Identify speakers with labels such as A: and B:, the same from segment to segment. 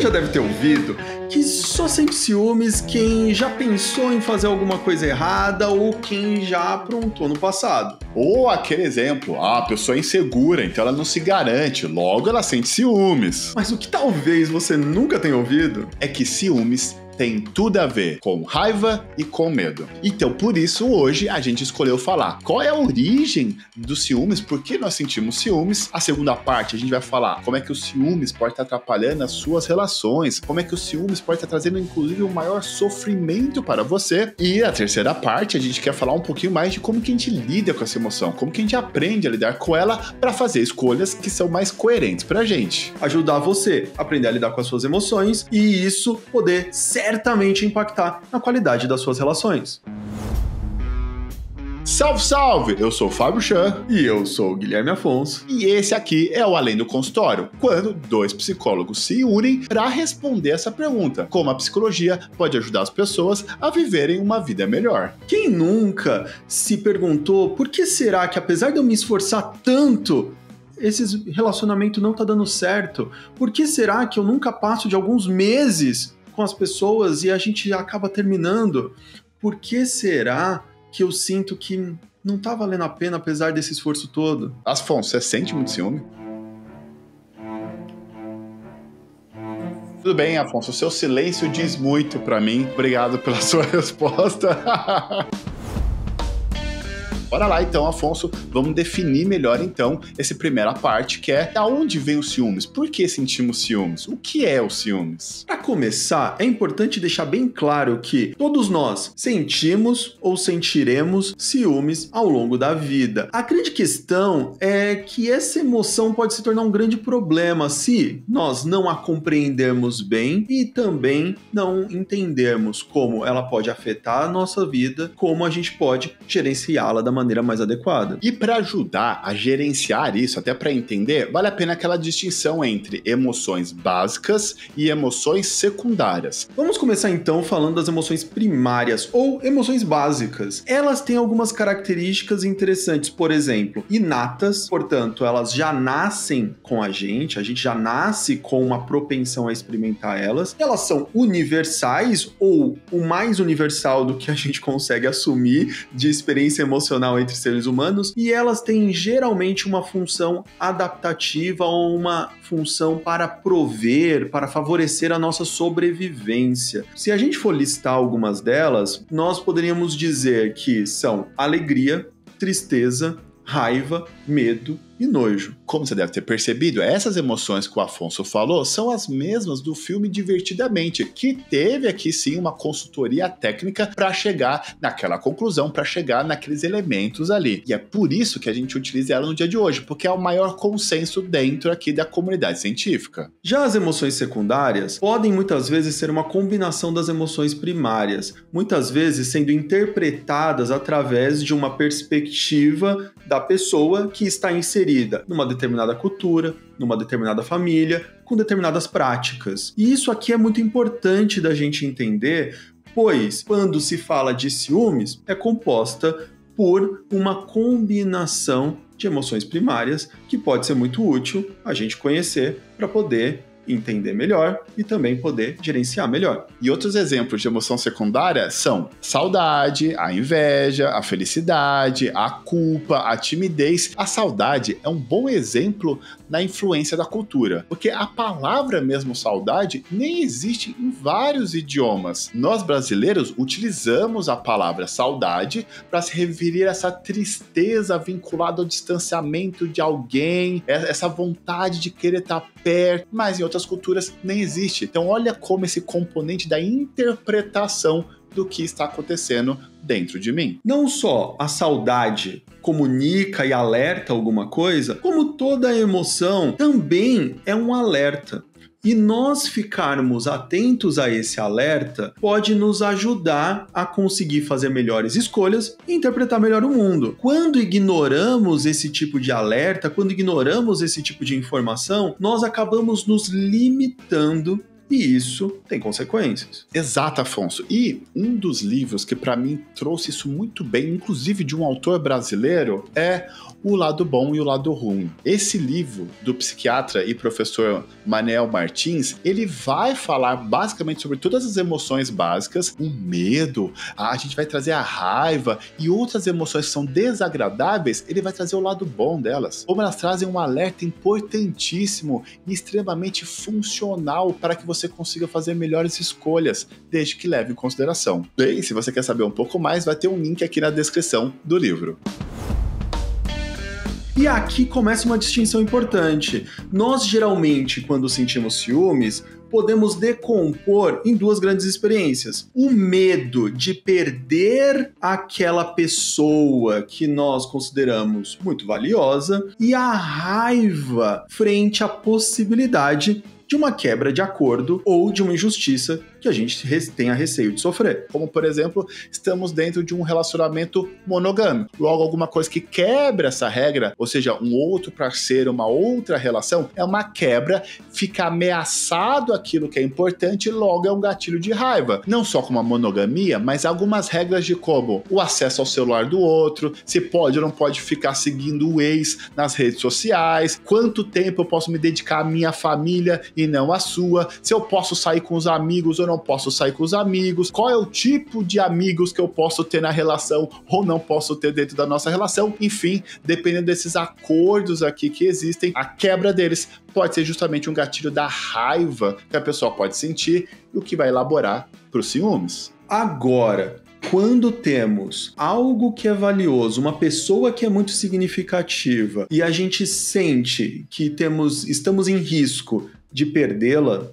A: já deve ter ouvido que só sente ciúmes quem já pensou em fazer alguma coisa errada ou quem já aprontou no passado.
B: Ou aquele exemplo, a pessoa é insegura, então ela não se garante, logo ela sente ciúmes.
A: Mas o que talvez você nunca tenha ouvido
B: é que ciúmes tem tudo a ver com raiva e com medo. Então, por isso, hoje a gente escolheu falar qual é a origem dos ciúmes, por que nós sentimos ciúmes. A segunda parte, a gente vai falar como é que o ciúmes pode estar atrapalhando as suas relações, como é que o ciúmes pode estar trazendo, inclusive, um maior sofrimento para você. E a terceira parte, a gente quer falar um pouquinho mais de como que a gente lida com essa emoção, como que a gente aprende a lidar com ela para fazer escolhas que são mais coerentes pra gente.
A: Ajudar você a aprender a lidar com as suas emoções e isso poder certamente impactar na qualidade das suas relações.
B: Salve, salve! Eu sou o Fábio Chan.
A: E eu sou o Guilherme Afonso.
B: E esse aqui é o Além do Consultório, quando dois psicólogos se unem para responder essa pergunta: como a psicologia pode ajudar as pessoas a viverem uma vida melhor.
A: Quem nunca se perguntou por que será que, apesar de eu me esforçar tanto, esse relacionamento não tá dando certo? Por que será que eu nunca passo de alguns meses com as pessoas e a gente acaba terminando? Por que será que eu sinto que não tá valendo a pena apesar desse esforço todo?
B: Afonso, você sente muito ciúme? Tudo bem, Afonso, o seu silêncio diz muito pra mim. Obrigado pela sua resposta. Bora lá então, Afonso, vamos definir melhor então essa primeira parte, que é da onde vem os ciúmes? Por que sentimos ciúmes? O que é o ciúmes?
A: Para começar, é importante deixar bem claro que todos nós sentimos ou sentiremos ciúmes ao longo da vida. A grande questão é que essa emoção pode se tornar um grande problema se nós não a compreendermos bem e também não entendermos como ela pode afetar a nossa vida, como a gente pode gerenciá-la da maneira mais adequada.
B: E para ajudar a gerenciar isso, até para entender, vale a pena aquela distinção entre emoções básicas e emoções secundárias.
A: Vamos começar então falando das emoções primárias ou emoções básicas. Elas têm algumas características interessantes, por exemplo, inatas, portanto, elas já nascem com a gente já nasce com uma propensão a experimentar elas. Elas são universais ou o mais universal do que a gente consegue assumir de experiência emocional entre seres humanos, e elas têm geralmente uma função adaptativa ou uma função para prover, para favorecer a nossa sobrevivência. Se a gente for listar algumas delas, nós poderíamos dizer que são alegria, tristeza, raiva, medo e nojo.
B: Como você deve ter percebido, essas emoções que o Afonso falou são as mesmas do filme Divertidamente, que teve aqui sim uma consultoria técnica para chegar naquela conclusão, para chegar naqueles elementos ali. E é por isso que a gente utiliza ela no dia de hoje, porque é o maior consenso dentro aqui da comunidade científica.
A: Já as emoções secundárias podem muitas vezes ser uma combinação das emoções primárias, muitas vezes sendo interpretadas através de uma perspectiva da pessoa que está inserida numa determinada cultura, numa determinada família, com determinadas práticas. E isso aqui é muito importante da gente entender, pois quando se fala de ciúmes, é composta por uma combinação de emoções primárias que pode ser muito útil a gente conhecer para poder entender melhor e também poder gerenciar melhor.
B: E outros exemplos de emoção secundária são saudade, a inveja, a felicidade, a culpa, a timidez. A saudade é um bom exemplo na influência da cultura, porque a palavra mesmo saudade nem existe em vários idiomas. Nós brasileiros utilizamos a palavra saudade para se referir a essa tristeza vinculada ao distanciamento de alguém, essa vontade de querer estar perto, mas em outras culturas nem existe. Então olha como esse componente da interpretação do que está acontecendo dentro de mim.
A: Não só a saudade comunica e alerta alguma coisa, como toda emoção também é um alerta. E nós ficarmos atentos a esse alerta pode nos ajudar a conseguir fazer melhores escolhas e interpretar melhor o mundo. Quando ignoramos esse tipo de alerta, quando ignoramos esse tipo de informação, nós acabamos nos limitando E isso tem consequências.
B: Exato, Afonso. E um dos livros que para mim trouxe isso muito bem, inclusive de um autor brasileiro, é O Lado Bom e o Lado Ruim. Esse livro do psiquiatra e professor Manuel Martins, ele vai falar basicamente sobre todas as emoções básicas, o medo, a gente vai trazer a raiva e outras emoções que são desagradáveis, ele vai trazer o lado bom delas. Como elas trazem um alerta importantíssimo e extremamente funcional para que você consiga fazer melhores escolhas, desde que leve em consideração. Bem, se você quer saber um pouco mais, vai ter um link aqui na descrição do livro.
A: E aqui começa uma distinção importante. Nós, geralmente, quando sentimos ciúmes, podemos decompor em duas grandes experiências. O medo de perder aquela pessoa que nós consideramos muito valiosa e a raiva frente à possibilidade de uma quebra de acordo ou de uma injustiça que a gente tenha receio de sofrer.
B: Como, por exemplo, estamos dentro de um relacionamento monogâmico. Logo, alguma coisa que quebra essa regra, ou seja, um outro parceiro, uma outra relação, é uma quebra, fica ameaçado aquilo que é importante e logo é um gatilho de raiva. Não só com uma monogamia, mas algumas regras de como o acesso ao celular do outro, se pode ou não pode ficar seguindo o ex nas redes sociais, quanto tempo eu posso me dedicar à minha família e não à sua, se eu posso sair com os amigos ou não posso sair com os amigos, qual é o tipo de amigos que eu posso ter na relação ou não posso ter dentro da nossa relação, enfim, dependendo desses acordos aqui que existem, a quebra deles pode ser justamente um gatilho da raiva que a pessoa pode sentir e o que vai elaborar para os ciúmes.
A: Agora, quando temos algo que é valioso, uma pessoa que é muito significativa e a gente sente que estamos em risco de perdê-la,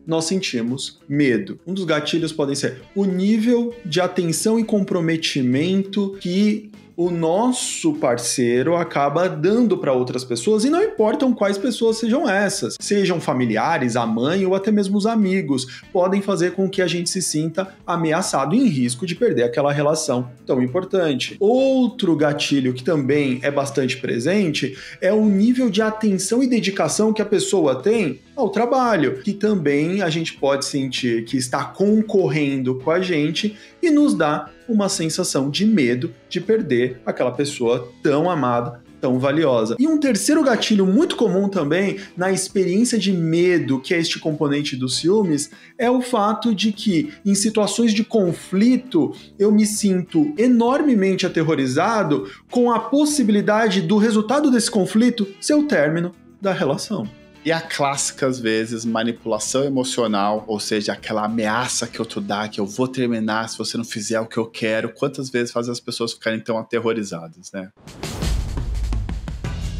A: nós sentimos medo. Um dos gatilhos podem ser o nível de atenção e comprometimento que o nosso parceiro acaba dando para outras pessoas, e não importam quais pessoas sejam essas, sejam familiares, a mãe ou até mesmo os amigos, podem fazer com que a gente se sinta ameaçado e em risco de perder aquela relação tão importante. Outro gatilho que também é bastante presente é o nível de atenção e dedicação que a pessoa tem ao trabalho, que também a gente pode sentir que está concorrendo com a gente e nos dá uma sensação de medo de perder aquela pessoa tão amada, tão valiosa. E um terceiro gatilho muito comum também na experiência de medo, que é este componente dos ciúmes, é o fato de que em situações de conflito eu me sinto enormemente aterrorizado com a possibilidade do resultado desse conflito ser o término da relação.
B: E a clássica, às vezes, manipulação emocional, ou seja, aquela ameaça que outro dá, que eu vou terminar se você não fizer o que eu quero. Quantas vezes faz as pessoas ficarem tão aterrorizadas, né?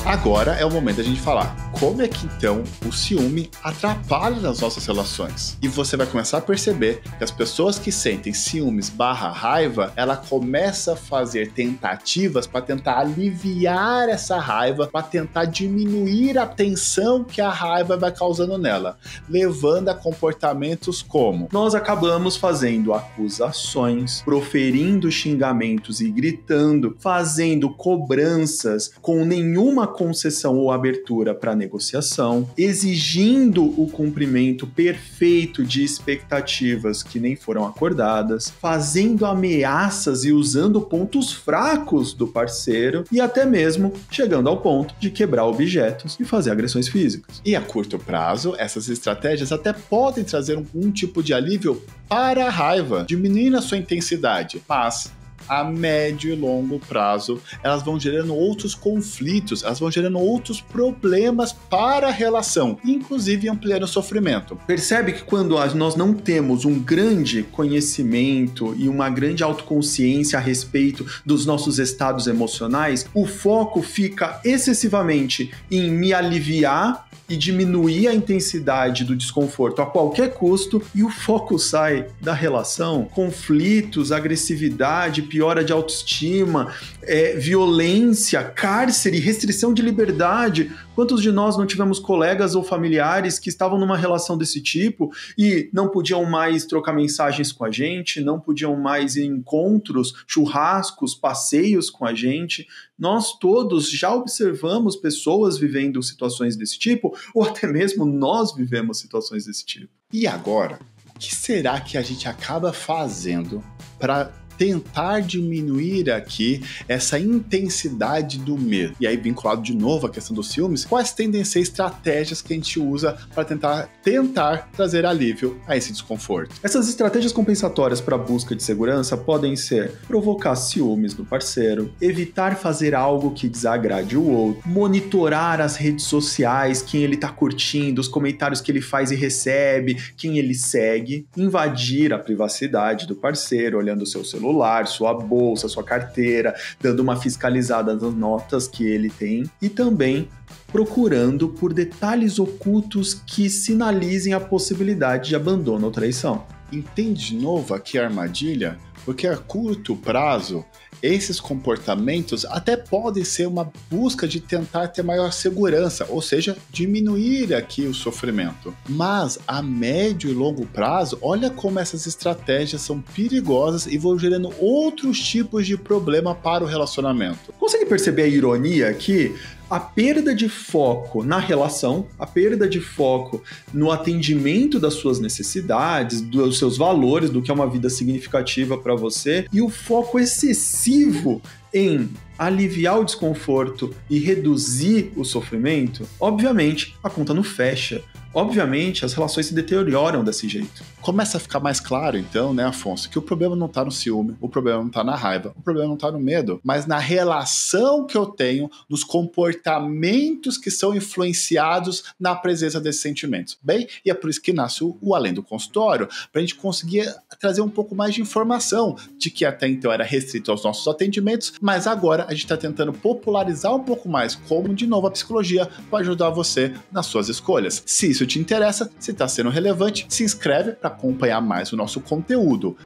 B: Agora é o momento da gente falar como é que então o ciúme atrapalha nas nossas relações. E você vai começar a perceber que as pessoas que sentem ciúmes / raiva, ela começa a fazer tentativas para tentar aliviar essa raiva, para tentar diminuir a tensão que a raiva vai causando nela, levando a comportamentos como:
A: nós acabamos fazendo acusações, proferindo xingamentos e gritando, fazendo cobranças com nenhuma concessão ou abertura para negociação, exigindo o cumprimento perfeito de expectativas que nem foram acordadas, fazendo ameaças e usando pontos fracos do parceiro e até mesmo chegando ao ponto de quebrar objetos e fazer agressões físicas.
B: E a curto prazo, essas estratégias até podem trazer algum tipo de alívio para a raiva, diminuindo a sua intensidade, mas a médio e longo prazo, elas vão gerando outros conflitos, elas vão gerando outros problemas para a relação, inclusive ampliando o sofrimento.
A: Percebe que quando nós não temos um grande conhecimento e uma grande autoconsciência a respeito dos nossos estados emocionais, o foco fica excessivamente em me aliviar e diminuir a intensidade do desconforto a qualquer custo, e o foco sai da relação, conflitos, agressividade, piora de autoestima, violência, cárcere, restrição de liberdade. Quantos de nós não tivemos colegas ou familiares que estavam numa relação desse tipo e não podiam mais trocar mensagens com a gente, não podiam mais ir em encontros, churrascos, passeios com a gente, Nós todos já observamos pessoas vivendo situações desse tipo, ou até mesmo nós vivemos situações desse tipo.
B: E agora, o que será que a gente acaba fazendo para tentar diminuir aqui essa intensidade do medo? E aí, vinculado de novo à questão dos ciúmes, quais tendem a ser estratégias que a gente usa para tentar trazer alívio a esse desconforto?
A: Essas estratégias compensatórias para a busca de segurança podem ser provocar ciúmes no parceiro, evitar fazer algo que desagrade o outro, monitorar as redes sociais, quem ele está curtindo, os comentários que ele faz e recebe, quem ele segue, invadir a privacidade do parceiro, olhando o seu celular, sua bolsa, sua carteira, dando uma fiscalizada nas notas que ele tem e também procurando por detalhes ocultos que sinalizem a possibilidade de abandono ou traição.
B: Entende de novo aqui a armadilha? Porque a curto prazo, esses comportamentos até podem ser uma busca de tentar ter maior segurança, ou seja, diminuir aqui o sofrimento. Mas a médio e longo prazo, olha como essas estratégias são perigosas e vão gerando outros tipos de problema para o relacionamento.
A: Consegue perceber a ironia aqui? A perda de foco na relação, a perda de foco no atendimento das suas necessidades, dos seus valores, do que é uma vida significativa para você, e o foco excessivo em aliviar o desconforto e reduzir o sofrimento, obviamente a conta não fecha. Obviamente, as relações se deterioram desse jeito.
B: Começa a ficar mais claro, então, né, Afonso, que o problema não está no ciúme, o problema não está na raiva, o problema não está no medo, mas na relação que eu tenho, nos comportamentos que são influenciados na presença desses sentimentos. Bem, e é por isso que nasce o Além do Consultório, para a gente conseguir trazer um pouco mais de informação de que até então era restrito aos nossos atendimentos, mas agora a gente está tentando popularizar um pouco mais como, de novo, a psicologia pode ajudar você nas suas escolhas. Se isso te interessa, se está sendo relevante, se inscreve para acompanhar mais o nosso conteúdo.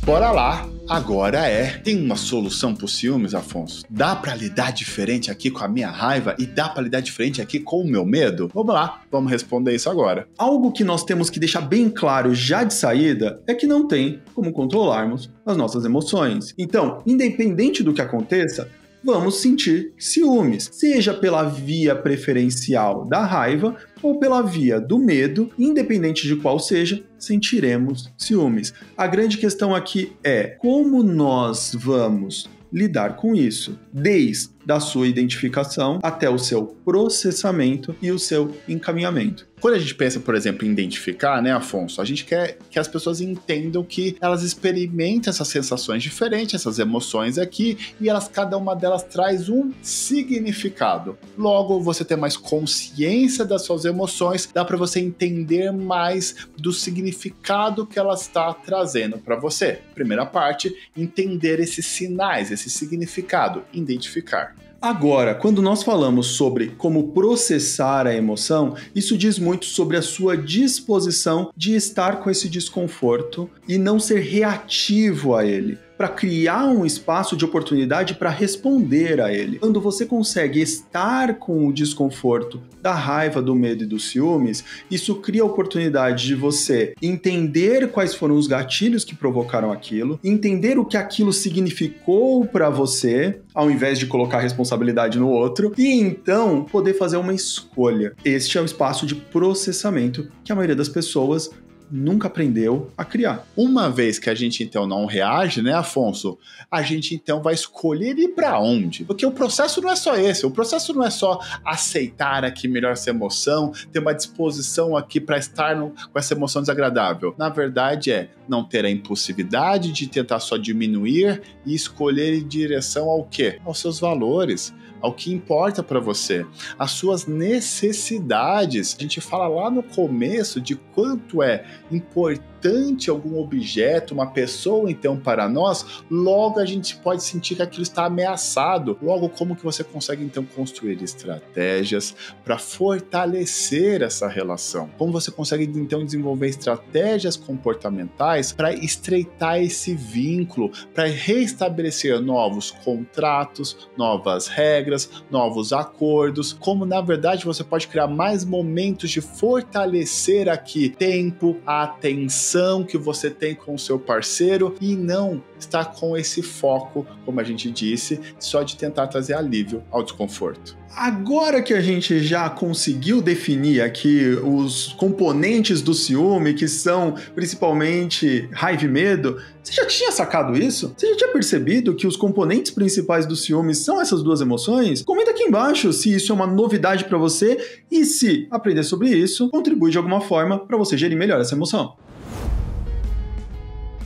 B: Bora lá! Agora tem uma solução para os ciúmes, Afonso? Dá para lidar diferente aqui com a minha raiva e dá para lidar diferente aqui com o meu medo? Vamos lá, vamos responder isso agora.
A: Algo que nós temos que deixar bem claro já de saída é que não tem como controlarmos as nossas emoções. Então, independente do que aconteça, vamos sentir ciúmes, seja pela via preferencial da raiva ou pela via do medo, independente de qual seja, sentiremos ciúmes. A grande questão aqui é como nós vamos lidar com isso, desde a sua identificação até o seu processamento e o seu encaminhamento.
B: Quando a gente pensa, por exemplo, em identificar, né, Afonso, a gente quer que as pessoas entendam que elas experimentam essas sensações diferentes, essas emoções aqui, e cada uma delas traz um significado. Logo, você ter mais consciência das suas emoções, dá para você entender mais do significado que ela está trazendo para você. Primeira parte, entender esses sinais, esse significado, identificar.
A: Agora, quando nós falamos sobre como processar a emoção, isso diz muito sobre a sua disposição de estar com esse desconforto e não ser reativo a ele, para criar um espaço de oportunidade para responder a ele. Quando você consegue estar com o desconforto da raiva, do medo e dos ciúmes, isso cria a oportunidade de você entender quais foram os gatilhos que provocaram aquilo, entender o que aquilo significou para você, ao invés de colocar a responsabilidade no outro, e então poder fazer uma escolha. Este é o espaço de processamento que a maioria das pessoas nunca aprendeu a criar.
B: Uma vez que a gente então não reage, né, Afonso? A gente então vai escolher ir para onde? Porque o processo não é só esse, o processo não é só aceitar aqui melhor essa emoção, ter uma disposição aqui para estar com essa emoção desagradável. Na verdade não ter a impulsividade de tentar só diminuir e escolher em direção ao quê? Aos seus valores, ao que importa para você, as suas necessidades. A gente fala lá no começo de quanto é importante algum objeto, uma pessoa, então, para nós, logo a gente pode sentir que aquilo está ameaçado. Logo, como que você consegue, então, construir estratégias para fortalecer essa relação? Como você consegue, então, desenvolver estratégias comportamentais para estreitar esse vínculo, para restabelecer novos contratos, novas regras, novos acordos? Como, na verdade, você pode criar mais momentos de fortalecer aqui tempo, a atenção que você tem com o seu parceiro e não está com esse foco, como a gente disse, só de tentar trazer alívio ao desconforto.
A: Agora que a gente já conseguiu definir aqui os componentes do ciúme, que são principalmente raiva e medo, você já tinha sacado isso? Você já tinha percebido que os componentes principais do ciúme são essas duas emoções? Comenta aqui embaixo se isso é uma novidade para você e se aprender sobre isso contribui de alguma forma para você gerir melhor essa emoção.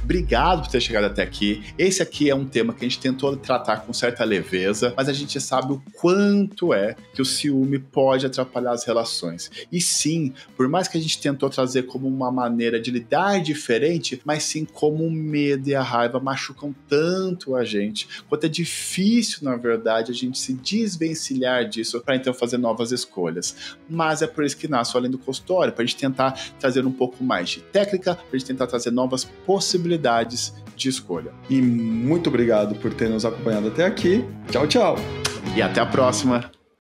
B: Obrigado por ter chegado até aqui. Esse aqui é um tema que a gente tentou tratar com certa leveza, mas a gente sabe o quanto é que o ciúme pode atrapalhar as relações. E sim, por mais que a gente tentou trazer como uma maneira de lidar diferente, mas sim como o medo e a raiva machucam tanto a gente, quanto é difícil, na verdade, a gente se desvencilhar disso para então fazer novas escolhas. Mas é por isso que nasce o Além do Consultório, para a gente tentar trazer um pouco mais de técnica, para a gente tentar trazer novas possibilidades de escolha.
A: E muito obrigado por ter nos acompanhado até aqui. Tchau, tchau.
B: E até a próxima.